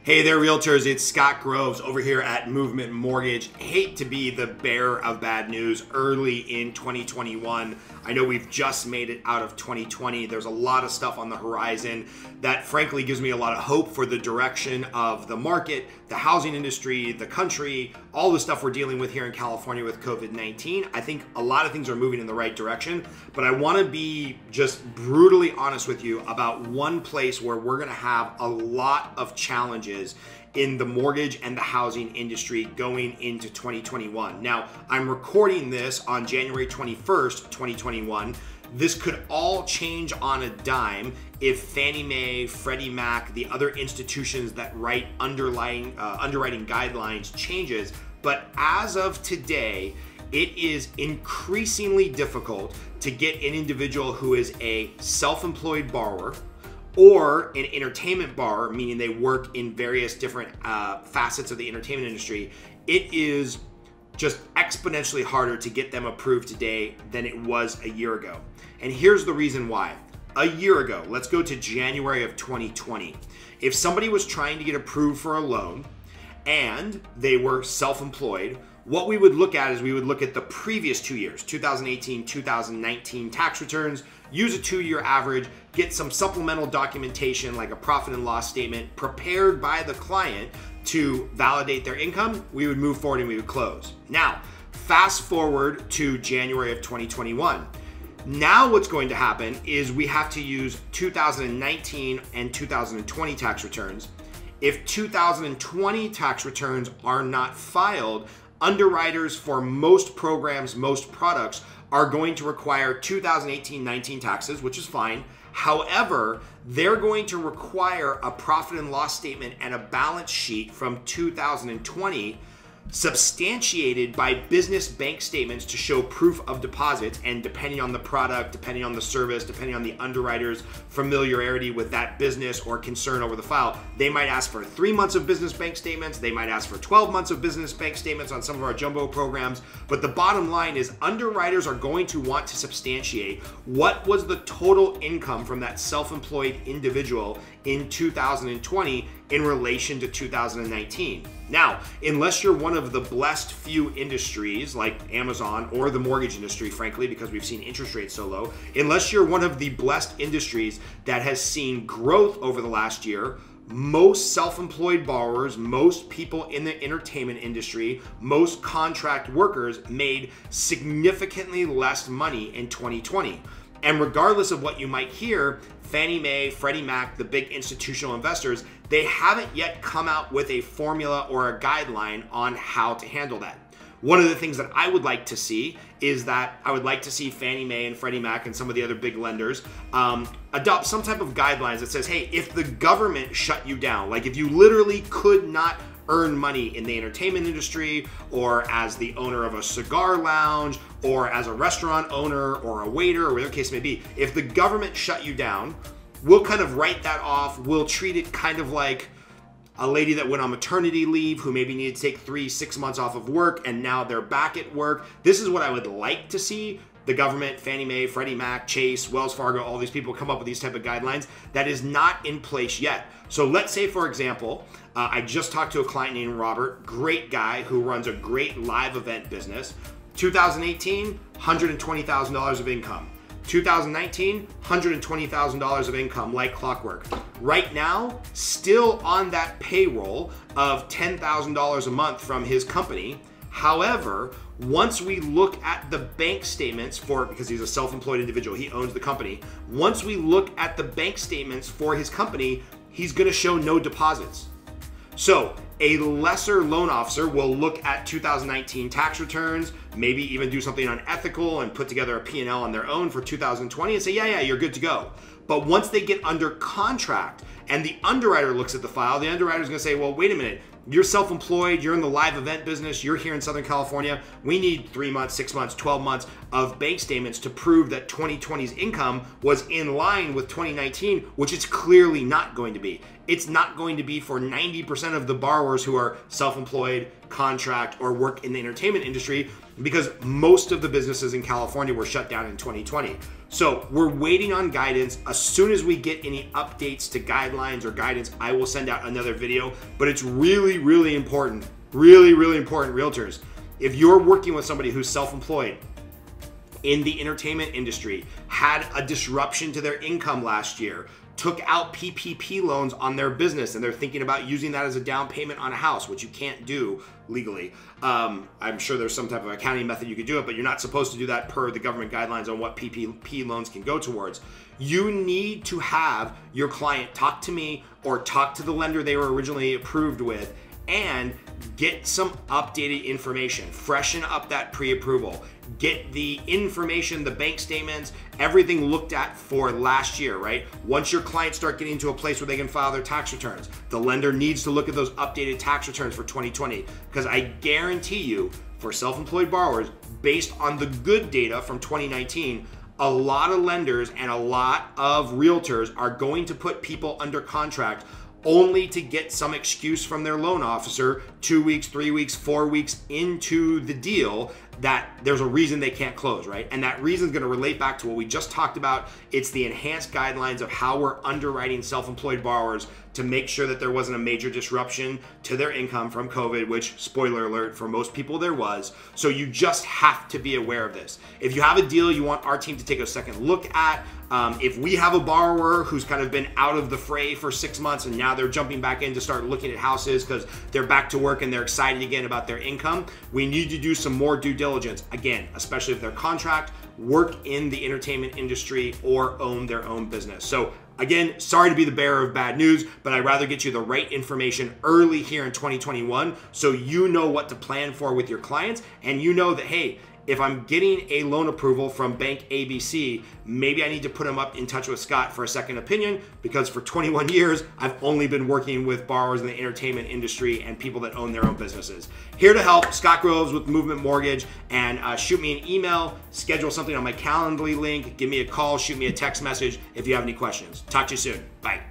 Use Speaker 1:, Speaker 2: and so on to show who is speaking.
Speaker 1: Hey there, realtors. It's Scott Groves over here at Movement Mortgage. Hate to be the bearer of bad news early in 2021. I know we've just made it out of 2020. There's a lot of stuff on the horizon that frankly gives me a lot of hope for the direction of the market, the housing industry, the country, all the stuff we're dealing with here in California with COVID-19. I think a lot of things are moving in the right direction, but I want to be just brutally honest with you about one place where we're going to have a lot of challenges in the mortgage and the housing industry going into 2021. Now, I'm recording this on January 21st, 2021. This could all change on a dime if Fannie Mae, Freddie Mac, the other institutions that write underwriting guidelines changes. But as of today, it is increasingly difficult to get an individual who is a self-employed borrower or an entertainment borrower, meaning they work in various different facets of the entertainment industry. It is just exponentially harder to get them approved today than it was a year ago. And here's the reason why. A year ago, let's go to January of 2020. If somebody was trying to get approved for a loan and they were self-employed, what we would look at is we would look at the previous 2 years, 2018, 2019 tax returns, use a 2-year average, get some supplemental documentation like a profit and loss statement prepared by the client to validate their income. We would move forward and we would close. Now, fast forward to January of 2021. Now what's going to happen is we have to use 2019 and 2020 tax returns. If 2020 tax returns are not filed, underwriters for most programs, most products are going to require 2018-19 taxes, which is fine. However, they're going to require a profit and loss statement and a balance sheet from 2020 substantiated by business bank statements to show proof of deposits, and depending on the product, depending on the service, depending on the underwriter's familiarity with that business or concern over the file, they might ask for 3 months of business bank statements, they might ask for 12 months of business bank statements on some of our jumbo programs. But the bottom line is underwriters are going to want to substantiate what was the total income from that self-employed individual in 2020 in relation to 2019. Now, unless you're one of the blessed few industries like Amazon or the mortgage industry, frankly, because we've seen interest rates so low, unless you're one of the blessed industries that has seen growth over the last year, most self-employed borrowers, most people in the entertainment industry, most contract workers made significantly less money in 2020. And regardless of what you might hear, Fannie Mae, Freddie Mac, the big institutional investors, they haven't yet come out with a formula or a guideline on how to handle that. One of the things that I would like to see is that I would like to see Fannie Mae and Freddie Mac and some of the other big lenders adopt some type of guidelines that says, hey, if the government shut you down, like if you literally could not earn money in the entertainment industry or as the owner of a cigar lounge or as a restaurant owner or a waiter or whatever the case may be, if the government shut you down, we'll kind of write that off. We'll treat it kind of like a lady that went on maternity leave who maybe needed to take 3-6 months off of work and now they're back at work. This is what I would like to see the government, Fannie Mae, Freddie Mac, Chase, Wells Fargo, all these people come up with these type of guidelines. That is not in place yet. So let's say, for example, I just talked to a client named Robert, great guy who runs a great live event business. 2018, $120,000 of income. 2019, $120,000 of income like clockwork. Right now, still on that payroll of $10,000 a month from his company. However, once we look at the bank statements because he's a self-employed individual, he owns the company. Once we look at the bank statements for his company, he's gonna show no deposits. So a lesser loan officer will look at 2019 tax returns, maybe even do something unethical and put together a P&L on their own for 2020 and say, yeah, you're good to go. But once they get under contract and the underwriter looks at the file, the underwriter's gonna say, well, wait a minute, you're self-employed, you're in the live event business, you're here in Southern California, we need 3 months, 6 months, 12 months of bank statements to prove that 2020's income was in line with 2019, which it's clearly not going to be. It's not going to be for 90% of the borrowers who are self-employed, contract, or work in the entertainment industry because most of the businesses in California were shut down in 2020. So we're waiting on guidance. As soon as we get any updates to guidelines or guidance, I will send out another video. But it's really, really important, realtors. If you're working with somebody who's self-employed in the entertainment industry, had a disruption to their income last year, took out PPP loans on their business, and they're thinking about using that as a down payment on a house, which you can't do legally. I'm sure there's some type of accounting method you could do it, but you're not supposed to do that per the government guidelines on what PPP loans can go towards. You need to have your client talk to me or talk to the lender they were originally approved with and get some updated information. Freshen up that pre-approval. Get the information, the bank statements, everything looked at for last year, right? Once your clients start getting to a place where they can file their tax returns, the lender needs to look at those updated tax returns for 2020, because I guarantee you, for self-employed borrowers, based on the good data from 2019, a lot of lenders and a lot of realtors are going to put people under contract only to get some excuse from their loan officer 2 weeks, 3 weeks, 4 weeks into the deal that there's a reason they can't close, right? And that reason is going to relate back to what we just talked about. It's the enhanced guidelines of how we're underwriting self-employed borrowers to make sure that there wasn't a major disruption to their income from COVID, which, spoiler alert, for most people there was. So you just have to be aware of this. If you have a deal you want our team to take a second look at, if we have a borrower who's kind of been out of the fray for 6 months and now they're jumping back in to start looking at houses because they're back to work and they're excited again about their income, we need to do some more due diligence. Again, especially if they're contract, work in the entertainment industry, or own their own business. So again, sorry to be the bearer of bad news, but I'd rather get you the right information early here in 2021 so you know what to plan for with your clients, and you know that, hey, if I'm getting a loan approval from Bank ABC, maybe I need to put them up in touch with Scott for a second opinion, because for 21 years, I've only been working with borrowers in the entertainment industry and people that own their own businesses. Here to help, Scott Groves with Movement Mortgage, and shoot me an email, schedule something on my Calendly link, give me a call, shoot me a text message if you have any questions. Talk to you soon. Bye.